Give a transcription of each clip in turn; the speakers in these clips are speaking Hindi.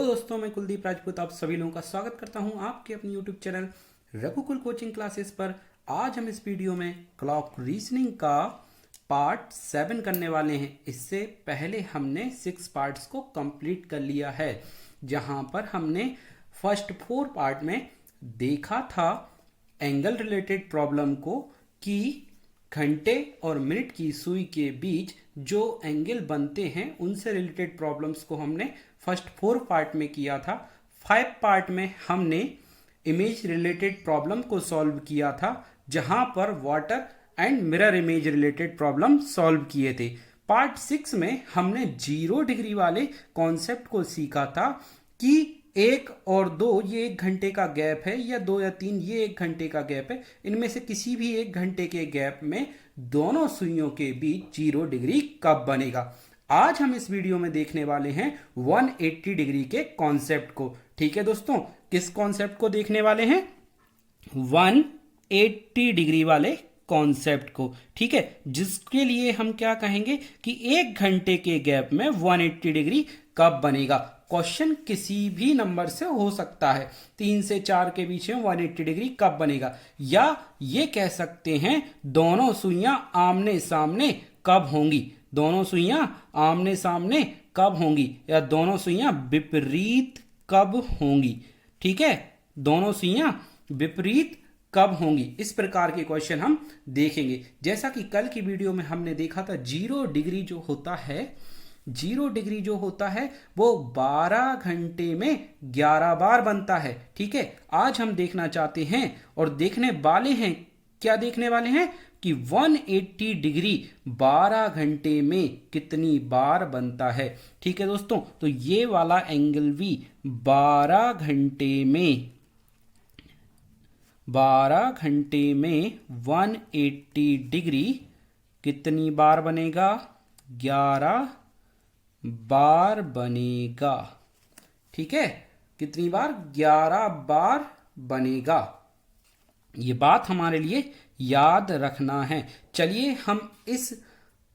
दोस्तों, मैं कुलदीप राजपूत आप सभी लोगों का स्वागत करता हूं आपके अपने यूट्यूब चैनल रघुकुल कोचिंग क्लासेस पर। आज हम इस वीडियो में क्लॉक रीजनिंग का पार्ट 7 करने वाले हैं। इससे पहले हमने 6 पार्ट्स को कंप्लीट कर लिया है, जहां पर हमने फर्स्ट 4 पार्ट में देखा था एंगल रिलेटेड प्रॉब्लम को कि घंटे और मिनट की सुई के बीच जो एंगल बनते हैं उनसे रिलेटेड प्रॉब्लम्स को हमने फर्स्ट 4 पार्ट में किया था। 5 पार्ट में हमने इमेज रिलेटेड प्रॉब्लम को सॉल्व किया था, जहां पर water and mirror image related problem solve किए थे। पार्ट 6 में हमने 0 डिग्री वाले कॉन्सेप्ट को सीखा था कि 1 और 2 ये 1 घंटे का गैप है, या 2 या 3 ये 1 घंटे का गैप है। इनमें से किसी भी 1 घंटे के गैप में दोनों सुइयों के बीच 0 डिग्री कब बनेगा। आज हम इस वीडियो में देखने वाले हैं 180 डिग्री के कॉन्सेप्ट को। ठीक है दोस्तों, किस कॉन्सेप्ट को देखने वाले हैं? 180 डिग्री वाले कॉन्सेप्ट को। ठीक है, जिसके लिए हम क्या कहेंगे कि 1 घंटे के गैप में 180 डिग्री कब बनेगा। क्वेश्चन किसी भी नंबर से हो सकता है, 3 से 4 के बीच में 180 डिग्री कब बनेगा, या ये कह सकते हैं दोनों सुइयां आमने सामने कब होंगी, दोनों सुइयां आमने सामने कब होंगी, या दोनों सुइयां विपरीत कब होंगी। ठीक है, दोनों सुइयां विपरीत कब होंगी। इस प्रकार के क्वेश्चन हम देखेंगे। जैसा कि कल की वीडियो में हमने देखा था, 0 डिग्री जो होता है, 0 डिग्री जो होता है वो 12 घंटे में 11 बार बनता है। ठीक है, आज हम देखना चाहते हैं और देखने वाले हैं, क्या देखने वाले हैं कि 180 डिग्री 12 घंटे में कितनी बार बनता है। ठीक है दोस्तों, तो ये वाला एंगल भी 12 घंटे में 180 डिग्री कितनी बार बनेगा? 11 बार बनेगा। ठीक है, कितनी बार? 11 बार बनेगा। ये बात हमारे लिए याद रखना है। चलिए हम इस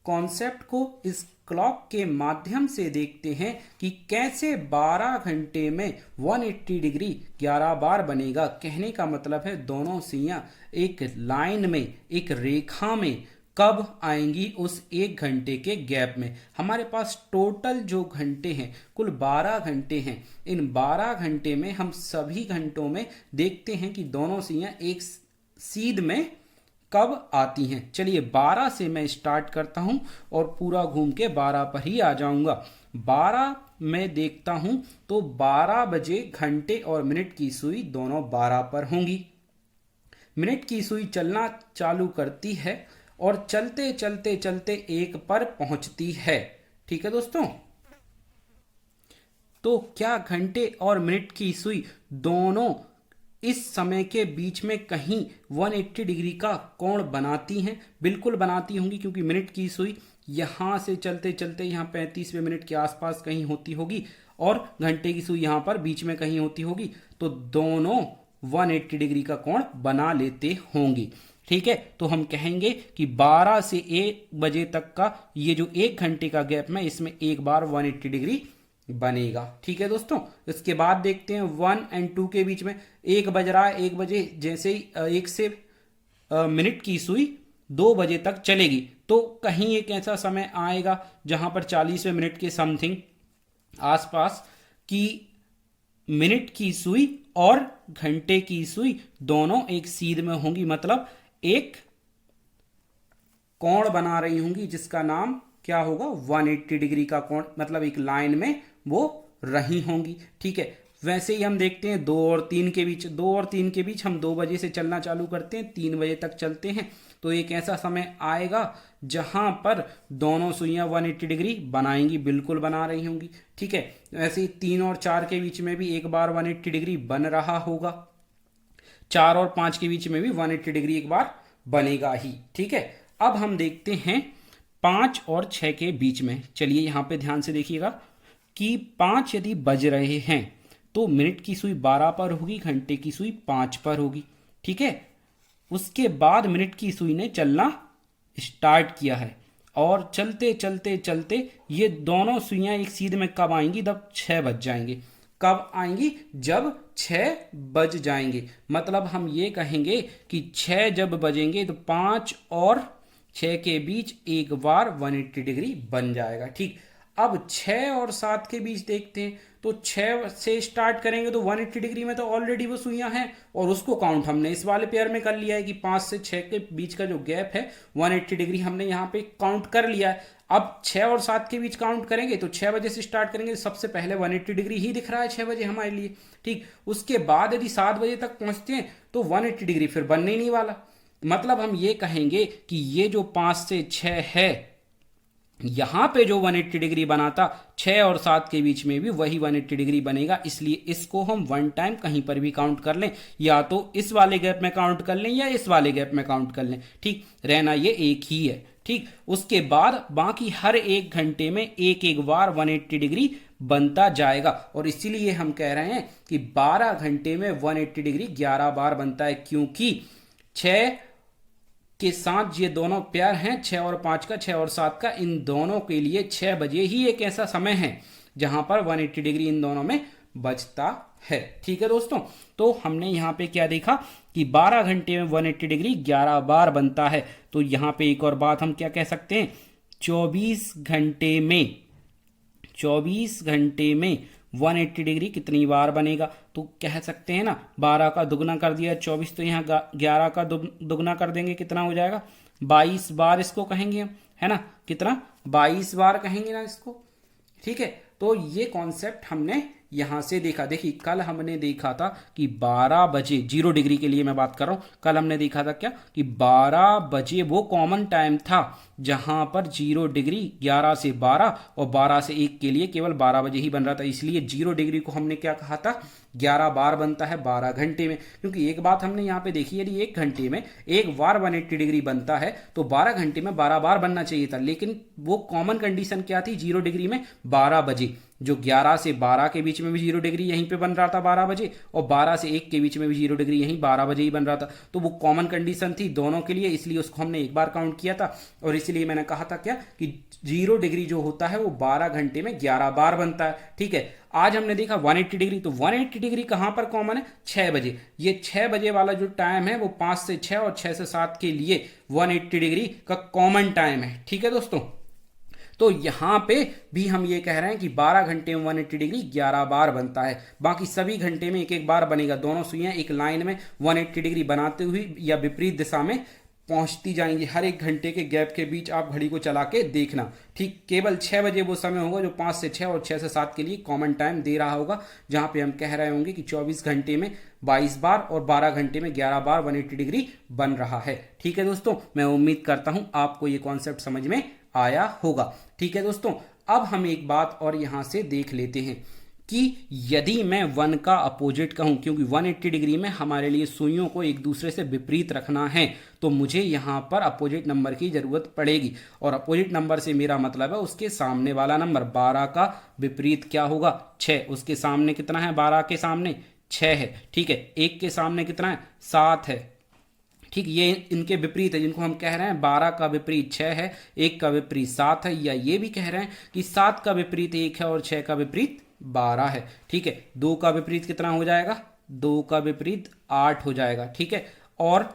कॉन्सेप्ट को इस क्लॉक के माध्यम से देखते हैं कि कैसे 12 घंटे में 180 डिग्री 11 बार बनेगा। कहने का मतलब है दोनों सुइयां एक लाइन में, एक रेखा में कब आएंगी उस 1 घंटे के गैप में। हमारे पास टोटल जो घंटे हैं कुल 12 घंटे हैं। इन 12 घंटे में हम सभी घंटों में देखते हैं कि दोनों सुइयां एक सीध में कब आती हैं। चलिए 12 से मैं स्टार्ट करता हूं और पूरा घूम के 12 पर ही आ जाऊंगा। 12 में देखता हूं तो 12 बजे घंटे और मिनट की सुई दोनों 12 पर होंगी। मिनट की सुई चलना चालू करती है और चलते चलते चलते 1 पर पहुंचती है। ठीक है दोस्तों, तो क्या घंटे और मिनट की सुई दोनों इस समय के बीच में कहीं 180 डिग्री का कोण बनाती हैं? बिल्कुल बनाती होंगी, क्योंकि मिनट की सुई यहां से चलते चलते यहां 35वें मिनट के आसपास कहीं होती होगी और घंटे की सुई यहां पर बीच में कहीं होती होगी, तो दोनों 180 डिग्री का कोण बना लेते होंगे। ठीक है, तो हम कहेंगे कि 12 से 1 बजे तक का ये जो 1 घंटे का गैप में, इसमें एक बार 180 डिग्री बनेगा। ठीक है दोस्तों, इसके बाद देखते हैं 1 और 2 के बीच में 1 बज रहा है। 1 बजे जैसे ही 1 से मिनट की सुई 2 बजे तक चलेगी, तो कहीं एक ऐसा समय आएगा जहां पर 40वें मिनट के समथिंग आसपास की मिनट की सुई और घंटे की सुई दोनों एक सीध में होंगी, मतलब एक कोण बना रही होंगी, जिसका नाम क्या होगा? 180 डिग्री का कोण, मतलब एक लाइन में वो रही होंगी। ठीक है, वैसे ही हम देखते हैं 2 और 3 के बीच। 2 और 3 के बीच हम 2 बजे से चलना चालू करते हैं, 3 बजे तक चलते हैं, तो एक ऐसा समय आएगा जहां पर दोनों सुइयां 180 डिग्री बनाएंगी, बिल्कुल बना रही होंगी। ठीक है, वैसे ही 3 और 4 के बीच में भी एक बार 180 डिग्री बन रहा होगा। 4 और 5 के बीच में भी 180 डिग्री एक बार बनेगा ही। ठीक है, अब हम देखते हैं 5 और 6 के बीच में। चलिए यहां पे ध्यान से देखिएगा कि 5 यदि बज रहे हैं तो मिनट की सुई 12 पर होगी, घंटे की सुई 5 पर होगी। ठीक है, उसके बाद मिनट की सुई ने चलना स्टार्ट किया है और चलते चलते चलते ये दोनों सुइयां एक सीध में कब आएंगी? जब 6 बज जाएंगे। कब आएंगी? जब 6 बज जाएंगे। मतलब हम ये कहेंगे कि 6 जब बजेंगे तो 5 और 6 के बीच एक बार 180 डिग्री बन जाएगा। ठीक, अब 6 और 7 के बीच देखते हैं, तो 6 से स्टार्ट करेंगे तो 180 डिग्री में तो ऑलरेडी वो सुइयां हैं और उसको काउंट हमने इस वाले पेयर में कर लिया है कि 5 से 6 के बीच का जो गैप है 180 डिग्री हमने यहाँ पे काउंट कर लिया है। अब 6 और 7 के बीच काउंट करेंगे तो 6 बजे से स्टार्ट करेंगे, सबसे पहले 180 डिग्री ही दिख रहा है 6 बजे हमारे लिए। ठीक, उसके बाद यदि 7 बजे तक पहुंचते हैं तो 180 डिग्री फिर बनने ही नहीं वाला। मतलब हम ये कहेंगे कि ये जो 5 से 6 है, यहां पे जो 180 डिग्री बना था 6 और 7 के बीच में भी वही 180 डिग्री बनेगा। इसलिए इसको हम वन टाइम कहीं पर भी काउंट कर लें, या तो इस वाले गैप में काउंट कर लें या इस वाले गैप में काउंट कर लें। ठीक, रहना ये एक ही है। ठीक, उसके बाद बाकी हर 1 घंटे में एक एक बार 180 डिग्री बनता जाएगा और इसीलिए हम कह रहे हैं कि 12 घंटे में 180 डिग्री 11 बार बनता है, क्योंकि 6 के साथ ये दोनों पेयर हैं 6 और 5 का, 6 और 7 का, इन दोनों के लिए 6 बजे ही एक ऐसा समय है जहां पर 180 डिग्री इन दोनों में बचता है। ठीक है दोस्तों, तो हमने यहाँ पे क्या देखा कि 12 घंटे में 180 डिग्री 11 बार बनता है। तो यहाँ पे एक और बात हम क्या कह सकते हैं, 24 घंटे में 180 डिग्री कितनी बार बनेगा? तो कह सकते हैं ना, 12 का दुगना कर दिया 24, तो यहाँ 11 का दुगना कर देंगे, कितना हो जाएगा? 22 बार इसको कहेंगे हम, है ना? कितना? 22 बार कहेंगे ना इसको। ठीक है, तो ये कॉन्सेप्ट हमने यहां से देखा। देखिए, कल हमने देखा था कि 12 बजे 0 डिग्री के लिए मैं बात कर रहा हूं, कल हमने देखा था क्या कि 12 बजे वो कॉमन टाइम था जहां पर 0 डिग्री 11 से 12 और 12 से 1 के लिए केवल 12 बजे ही बन रहा था। इसलिए 0 डिग्री को हमने क्या कहा था, 11 बार बनता है 12 घंटे में। क्योंकि एक बात हमने यहाँ पे देखी, यदि 1 घंटे में एक बार 180 डिग्री बनता है तो 12 घंटे में 12 बार बनना चाहिए था। लेकिन वो कॉमन कंडीशन क्या थी 0 डिग्री में? 12 बजे, जो 11 से 12 के बीच में भी 0 डिग्री यहीं पे बन रहा था 12 बजे, और 12 से 1 के बीच में भी 0 डिग्री यहीं 12 बजे ही बन रहा था। तो वो कॉमन कंडीशन थी दोनों के लिए, इसलिए उसको हमने एक बार काउंट किया था। और इसलिए मैंने कहा था क्या कि 0 डिग्री जो होता है वो 12 घंटे में 11 बार बनता है। ठीक है, आज हमने देखा 180 डिग्री, तो 180 डिग्री कहां पर कॉमन है? 6 बजे। ये 6 बजे वाला जो टाइम है वो 5 से 6 और 6 से 7 के लिए 180 डिग्री का कॉमन टाइम है। ठीक है दोस्तों, तो यहां पे भी हम ये कह रहे हैं कि 12 घंटे में 180 डिग्री 11 बार बनता है। बाकी सभी घंटे में एक एक बार बनेगा। दोनों सुइयां एक लाइन में 180 डिग्री बनाते हुए या विपरीत दिशा में पहुंचती जाएंगी। हर 1 घंटे के गैप के बीच आप घड़ी को चला के देखना। ठीक, केवल 6 बजे वो समय होगा जो 5 से 6 और 6 से 7 के लिए कॉमन टाइम दे रहा होगा, जहां पे हम कह रहे होंगे कि 24 घंटे में 22 बार और 12 घंटे में 11 बार 180 डिग्री बन रहा है। ठीक है दोस्तों, मैं उम्मीद करता हूं आपको ये कॉन्सेप्ट समझ में आया होगा। ठीक है दोस्तों, अब हम एक बात और यहां से देख लेते हैं कि यदि मैं 1 का अपोजिट कहूं, क्योंकि 180 डिग्री में हमारे लिए सुइयों को एक दूसरे से विपरीत रखना है, तो मुझे यहां पर अपोजिट नंबर की जरूरत पड़ेगी। और अपोजिट नंबर से मेरा मतलब है उसके सामने वाला नंबर। 12 का विपरीत क्या होगा? 6। उसके सामने कितना है? 12 के सामने 6 है। ठीक है, 1 के सामने कितना है? 7 है। ठीक, ये इनके विपरीत है, जिनको हम कह रहे हैं 12 का विपरीत 6 है, 1 का विपरीत 7 है, या ये भी कह रहे हैं कि 7 का विपरीत 1 है और 6 का विपरीत 12 है। ठीक है, 2 का विपरीत कितना हो जाएगा? 2 का विपरीत 8 हो जाएगा। ठीक है, और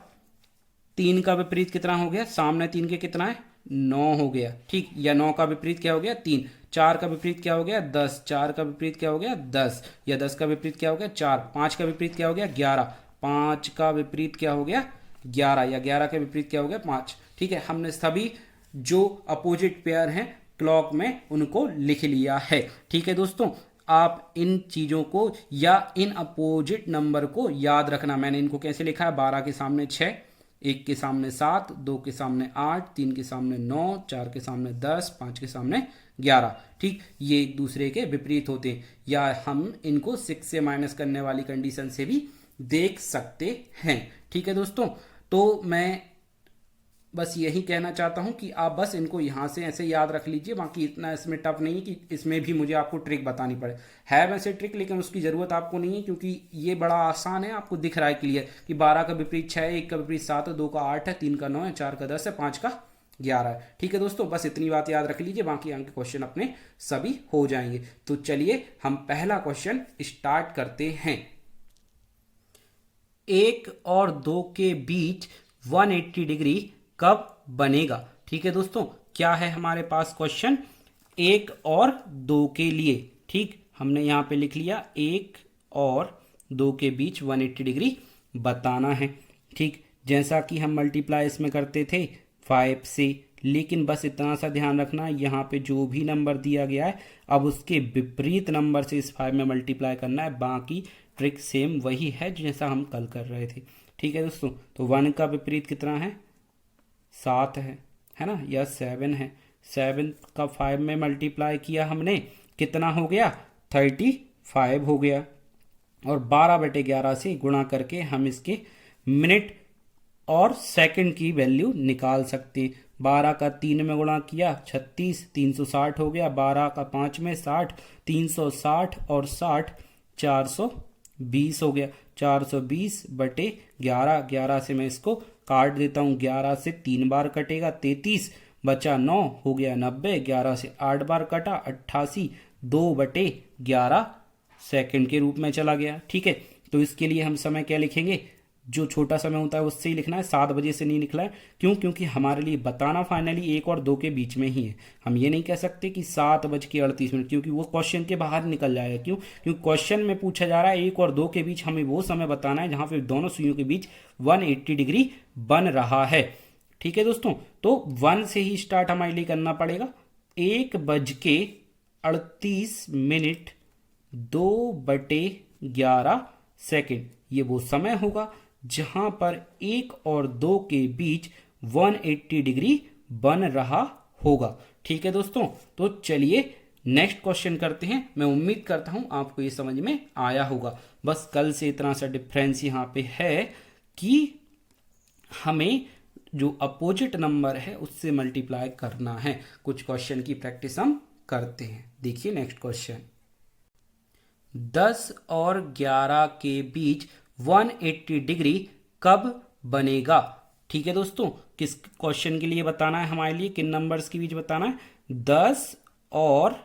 3 का विपरीत कितना हो गया? सामने 3 के कितना है? 9 हो गया। ठीक, या 9 का विपरीत क्या हो गया? 3। 4 का विपरीत क्या हो गया? 10। 4 का विपरीत क्या हो गया? 10। या 10 का विपरीत क्या हो गया? 4। 5 का विपरीत क्या हो गया? 11। 5 का विपरीत क्या हो गया? 11। या 11 के विपरीत क्या हो गया? 5। ठीक है, हमने सभी जो अपोजिट पेयर हैं क्लॉक में उनको लिख लिया है। ठीक है दोस्तों, आप इन चीजों को या इन अपोजिट नंबर को याद रखना। मैंने इनको कैसे लिखा है? 12 के सामने 6, 1 के सामने 7, 2 के सामने 8, 3 के सामने 9, 4 के सामने 10, 5 के सामने 11। ठीक, ये एक दूसरे के विपरीत होते हैं, या हम इनको 6 से माइनस करने वाली कंडीशन से भी देख सकते हैं। ठीक है दोस्तों, तो मैं बस यही कहना चाहता हूं कि आप बस इनको यहां से ऐसे याद रख लीजिए। बाकी इतना इसमें टफ नहीं है कि इसमें भी मुझे आपको ट्रिक बतानी पड़े। है वैसे ट्रिक, लेकिन उसकी ज़रूरत आपको नहीं है, क्योंकि ये बड़ा आसान है। आपको दिख रहा है क्लियर कि 12 का विपरीत 6 है, 1 का विपरीत 7 है, 2 का 8 है, 3 का 9 है, 4 का 10 है, 5 का 11 है। ठीक है दोस्तों, बस इतनी बात याद रख लीजिए, बाकी आगे क्वेश्चन अपने सभी हो जाएंगे। तो चलिए हम पहला क्वेश्चन स्टार्ट करते हैं। 1 और 2 के बीच 180 डिग्री कब बनेगा? ठीक है दोस्तों, क्या है हमारे पास क्वेश्चन? 1 और 2 के लिए, ठीक, हमने यहां पे लिख लिया 1 और 2 के बीच 180 डिग्री बताना है। ठीक, जैसा कि हम मल्टीप्लाई इसमें करते थे 5 से, लेकिन बस इतना सा ध्यान रखना, यहाँ पे जो भी नंबर दिया गया है अब उसके विपरीत नंबर से इस 5 में मल्टीप्लाई करना है। बाकी ट्रिक सेम वही है जैसा हम कल कर रहे थे। ठीक है दोस्तों, तो 1 का विपरीत कितना है? 7 है ना, या 7 है। 7 का 5 में मल्टीप्लाई किया हमने, कितना हो गया? 35 हो गया। और 12/11 से गुणा करके हम इसके मिनट और सेकंड की वैल्यू निकाल सकते। 12 का 3 में गुणा किया 36, 360 हो गया। 12 का 5 में 60, 360 और 60 420 हो गया। 420/11, 11 से मैं इसको काट देता हूँ, 11 से 3 बार कटेगा 33, बचा 9, हो गया 90। 11 से 8 बार कटा 88, 2/11 सेकंड के रूप में चला गया। ठीक है, तो इसके लिए हम समय क्या लिखेंगे? जो छोटा समय होता है उससे ही लिखना है, 7 बजे से नहीं लिखना है। क्यों? क्योंकि हमारे लिए बताना फाइनली 1 और 2 के बीच में ही है। हम ये नहीं कह सकते कि 7:38, क्योंकि वो क्वेश्चन के बाहर निकल जाएगा। क्यों? क्योंकि क्वेश्चन में पूछा जा रहा है 1 और 2 के बीच हमें वो समय बताना है जहां पे दोनों सुइयों के बीच 180 डिग्री बन रहा है। ठीक है दोस्तों, तो 1 से ही स्टार्ट हमारे लिए करना पड़ेगा। 1:38 2/11 सेकेंड, ये वो समय होगा जहां पर 1 और 2 के बीच 180 डिग्री बन रहा होगा। ठीक है दोस्तों, तो चलिए नेक्स्ट क्वेश्चन करते हैं। मैं उम्मीद करता हूं आपको ये समझ में आया होगा। बस कल से इतना सा डिफरेंस यहां पे है कि हमें जो अपोजिट नंबर है उससे मल्टीप्लाई करना है। कुछ क्वेश्चन की प्रैक्टिस हम करते हैं। देखिए नेक्स्ट क्वेश्चन, 10 और 11 के बीच 180 डिग्री कब बनेगा? ठीक है दोस्तों, किस क्वेश्चन के लिए बताना है हमारे लिए? किन नंबर्स के बीच बताना है? 10 और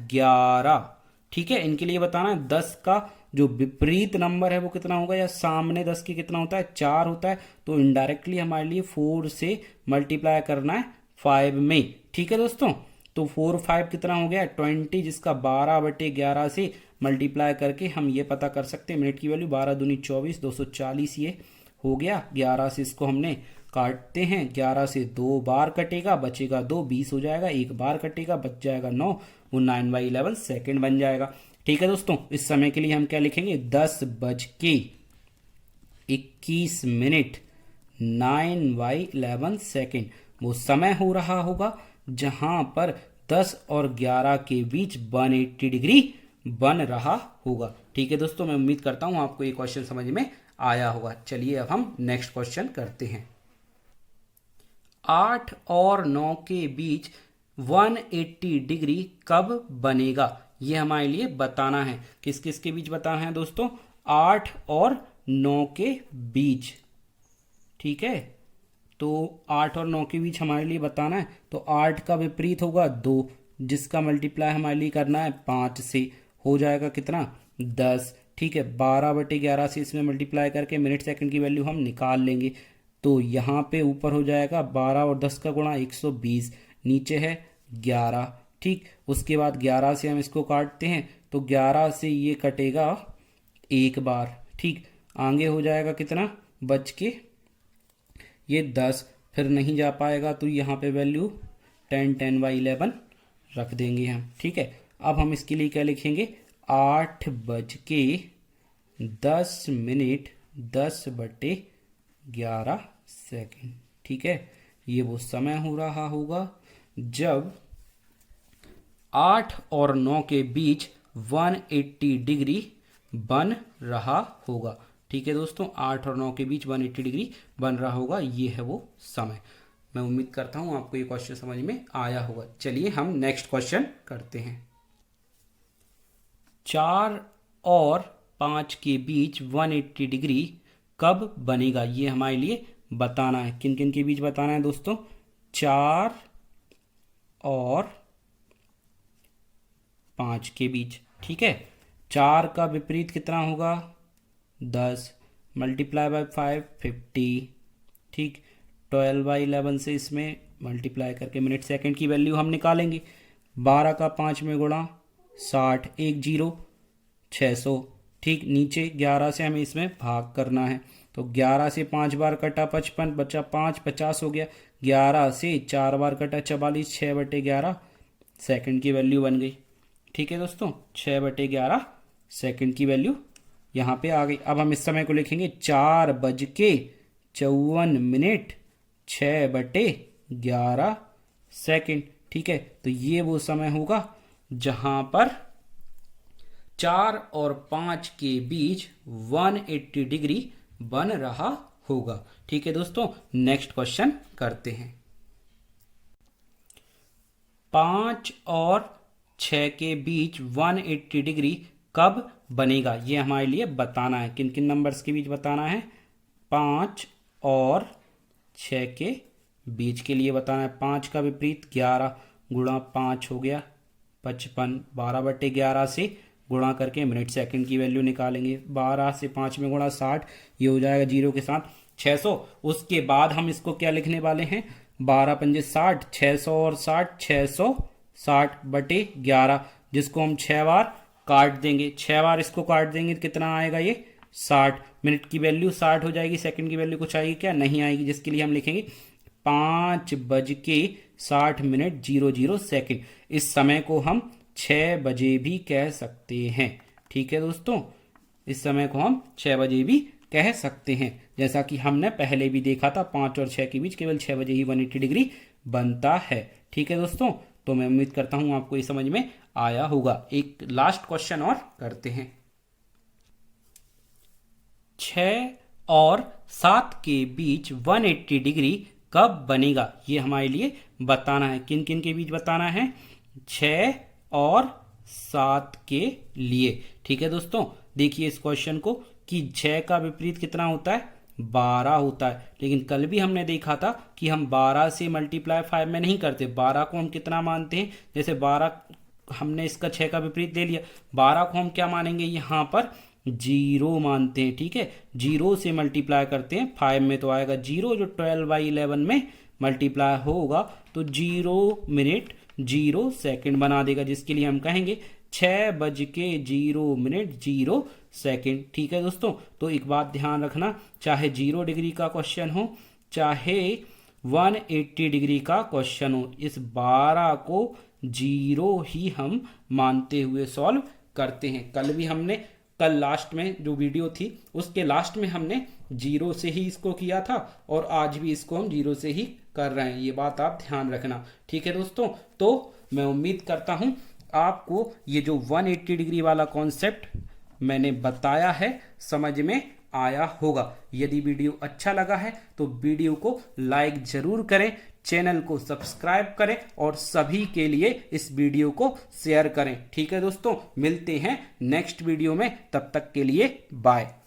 11। ठीक है, इनके लिए बताना है। 10 का जो विपरीत नंबर है वो कितना होगा, या सामने 10 के कितना होता है? 4 होता है। तो इनडायरेक्टली हमारे लिए 4 से मल्टीप्लाई करना है 5 में। ठीक है दोस्तों, तो 4 और 5 कितना हो गया? 20, जिसका 12/11 से मल्टीप्लाई करके हम ये पता कर सकते हैं मिनट की वैल्यू 12 दूनी 24, 240 ये हो गया। 11 से इसको हमने काटते हैं, 11 से 2 बार कटेगा, बचेगा 2, 20 हो जाएगा। 1 बार कटेगा, बच जाएगा 9, वो 9/11 सेकेंड बन जाएगा। ठीक है दोस्तों, इस समय के लिए हम क्या लिखेंगे? 10:21 9/11 सेकेंड वो समय हो रहा होगा जहां पर 10 और 11 के बीच 180 डिग्री बन रहा होगा। ठीक है दोस्तों, मैं उम्मीद करता हूं आपको ये क्वेश्चन समझ में आया होगा। चलिए अब हम नेक्स्ट क्वेश्चन करते हैं। 8 और 9 के बीच 180 डिग्री कब बनेगा? ये हमारे लिए बताना है। किस किस के बीच बताना है दोस्तों? 8 और 9 के बीच। ठीक है, तो 8 और 9 के बीच हमारे लिए बताना है। तो 8 का विपरीत होगा 2, जिसका मल्टीप्लाई हमारे लिए करना है 5 से, हो जाएगा कितना? 10। ठीक है, 12/11 से इसमें मल्टीप्लाई करके मिनट सेकंड की वैल्यू हम निकाल लेंगे। तो यहाँ पे ऊपर हो जाएगा 12 और 10 का गुणा 120, नीचे है 11। ठीक, उसके बाद 11 से हम इसको काटते हैं, तो 11 से ये कटेगा 1 बार। ठीक, आगे हो जाएगा कितना? बच के ये 10, फिर नहीं जा पाएगा तो यहाँ पे वैल्यू 10/11 रख देंगे हम। ठीक है, अब हम इसके लिए क्या लिखेंगे? 8:10 10/11 सेकेंड। ठीक है, ये वो समय हो रहा होगा जब 8 और 9 के बीच 180 डिग्री बन रहा होगा। ठीक है दोस्तों, 8 और 9 के बीच 180 डिग्री बन रहा होगा, ये है वो समय। मैं उम्मीद करता हूं आपको ये क्वेश्चन समझ में आया होगा। चलिए हम नेक्स्ट क्वेश्चन करते हैं। 4 और 5 के बीच 180 डिग्री कब बनेगा? ये हमारे लिए बताना है। किन किन के बीच बताना है दोस्तों? 4 और 5 के बीच। ठीक है, 4 का विपरीत कितना होगा 10, मल्टीप्लाई बाय 5 50। ठीक, 12/11 से इसमें मल्टीप्लाई करके मिनट सेकंड की वैल्यू हम निकालेंगे। 12 का 5 में गुणा 60, 1 0 600। ठीक, नीचे 11 से हमें इसमें भाग करना है, तो 11 से 5 बार कटा 55, बचा 5, 50 हो गया। 11 से 4 बार कटा 44, 6/11 सेकंड की वैल्यू बन गई। ठीक है दोस्तों, 6/11 सेकंड की वैल्यू यहाँ पे आ गई। अब हम इस समय को लिखेंगे 4:54 6/11 सेकंड। ठीक है, तो ये वो समय होगा जहां पर 4 और 5 के बीच 180 डिग्री बन रहा होगा। ठीक है दोस्तों, नेक्स्ट क्वेश्चन करते हैं। 5 और 6 के बीच 180 डिग्री कब बनेगा, ये हमारे लिए बताना है। किन किन नंबर्स के बीच बताना है, 5 और 6 के बीच के लिए बताना है। 5 का विपरीत 11 गुणा 5 हो गया 55, 12/11 से गुणा करके मिनट सेकंड की वैल्यू निकालेंगे। 12 से 5 में गुणा 60, ये हो जाएगा 0 के साथ 600। उसके बाद हम इसको क्या लिखने वाले हैं, 12 पंजे 60, 600 और 60 660/11, जिसको हम 6 बार काट देंगे। 6 बार इसको काट देंगे तो कितना आएगा, ये 60। मिनट की वैल्यू 60 हो जाएगी, सेकंड की वैल्यू कुछ आएगी क्या, नहीं आएगी, जिसके लिए हम लिखेंगे 5:60 सेकंड। इस समय को हम 6 बजे भी कह सकते हैं। ठीक है दोस्तों, इस समय को हम 6 बजे भी कह सकते हैं, जैसा कि हमने पहले भी देखा था 5 और 6 के बीच केवल 6 बजे ही 180 डिग्री बनता है। ठीक है दोस्तों, तो मैं उम्मीद करता हूं आपको ये समझ में आया होगा। एक लास्ट क्वेश्चन और करते हैं। 6 और 7 के बीच 180 डिग्री कब बनेगा, ये हमारे लिए बताना है। किन किन के बीच बताना है, 6 और 7 के लिए। ठीक है दोस्तों, देखिए इस क्वेश्चन को कि 6 का विपरीत कितना होता है, 12 होता है। लेकिन कल भी हमने देखा था कि हम 12 से मल्टीप्लाई 5 में नहीं करते, 12 को हम कितना मानते हैं, जैसे 12 हमने इसका 6 का विपरीत ले लिया, 12 को हम क्या मानेंगे, यहाँ पर 0 मानते हैं। ठीक है, 0 से मल्टीप्लाई करते हैं 5 में तो आएगा 0, जो 12/11 में मल्टीप्लाई होगा तो 0 मिनट 0 सेकंड बना देगा, जिसके लिए हम कहेंगे 6:0 सेकंड। ठीक है दोस्तों, तो एक बात ध्यान रखना, चाहे 0 डिग्री का क्वेश्चन हो चाहे 180 डिग्री का क्वेश्चन हो, इस 12 को 0 ही हम मानते हुए सॉल्व करते हैं। कल लास्ट में जो वीडियो थी उसके लास्ट में हमने 0 से ही इसको किया था और आज भी इसको हम 0 से ही कर रहे हैं, ये बात आप ध्यान रखना। ठीक है दोस्तों, तो मैं उम्मीद करता हूं आपको ये जो 180 डिग्री वाला कॉन्सेप्ट मैंने बताया है समझ में आया होगा। यदि वीडियो अच्छा लगा है तो वीडियो को लाइक जरूर करें, चैनल को सब्सक्राइब करें और सभी के लिए इस वीडियो को शेयर करें। ठीक है दोस्तों, मिलते हैं नेक्स्ट वीडियो में, तब तक के लिए बाय।